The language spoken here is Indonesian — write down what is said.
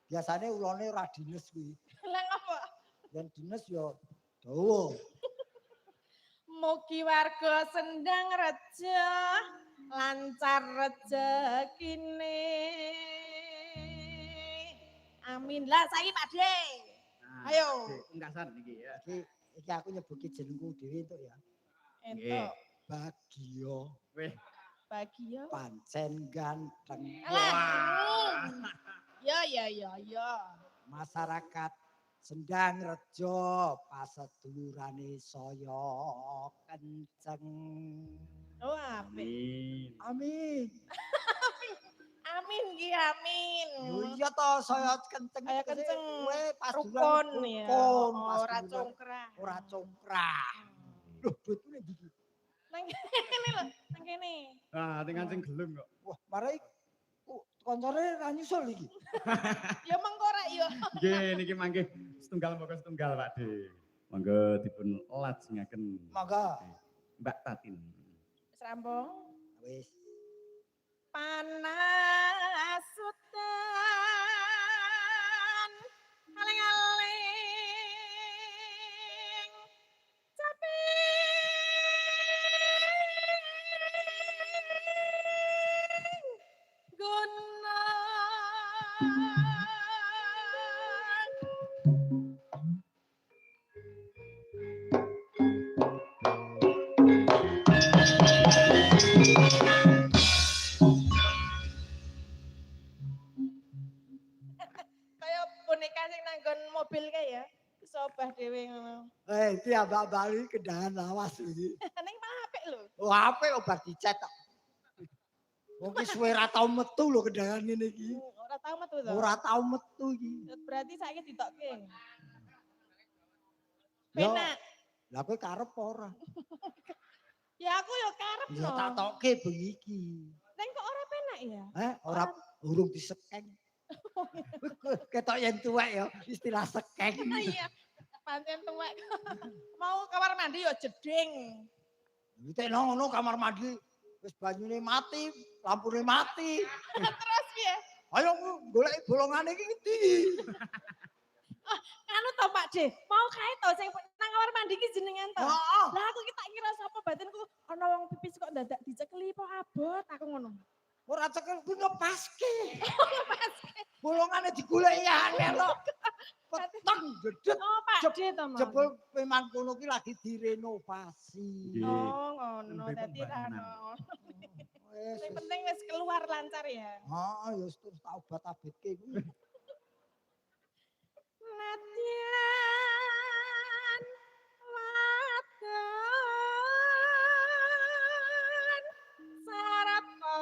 Biasane ulone ora dines kuwi. Lah ngopo? Yen dines ya dawa. Mugi warga Sendang Reja lancar rezekine. Amin. Lah saiki Pak De. Ayo. Pungkasan iki ya. Iki aku nyebuki jenengku dhewe entuk ya. Entuk. Bagio. Weh, Bagio. Pancen ganteng. Wah. Ya. Masyarakat Sendang Rejo pasedulurane saya kenceng. Oh, apik. amin. Amin. Amin ki amin. Iya toh saya kenceng. Kayak kenceng. Kowe pas Rukun ya. Ora congkrah. Ora congkrah. Loh, betune iki. Nang kene lho, nang kene. Ah, dengan sing gelem kok. Wah, marai koncone ra nyusul iki. Ya mengko rek yo. Nggih, niki mangke setunggal monggo setunggal Pak De. Monggo dipun lajengaken. Monggo. Mbak Tatin. Wis rampung. Wis. Panas udan aling-aling capek gunung. Kaya boneka sing nanggon mobil kae ya. Sobah dhewe ngono. Iki Mbak Bali kendangan lawas iki. Ning malah apik lho. Oh, apik obat dicet kok. Wong ki suwe ra tau metu lho kendangan ngene iki. Ora tau metu to. Ora tau metu iki. Berarti saiki ditokke. Yo. Penak. Lah kowe karep ora? Ya aku yo karep Ya no. tak tokke bengi iki. Ning kok ora penak ya? Ora urung disekeng. Ketok yen tuwek ya istilah sekeng. Iya. Pancen tuwek. Mau kamar mandi yo jeding. Witek ngono kamar mandi wis banyune mati, lampune mati. Terus piye? Ayo golek bolongane iki ngendi? Anu to Pak De, mau kae to sing nang kamar mandi ki jenengan to. Heeh. Lah aku ki tak kira sapa batinku ana wong pipis kok dadak dicekeli po abot aku ngono. Ora cekel kuwi ngepaske. Bolongane digoleki angel kok. Peteng dedet. Oh Pak De to, Mas. Jebul memang kono ki lagi direnovasi. Nggih. Oh ngono, Nembe dadi ra pembangunan. ono. Wis. Sing penting wis keluar lancar ya. Heeh, ya wis terus tak obat-abitke kuwi. Nadyan wadon sarata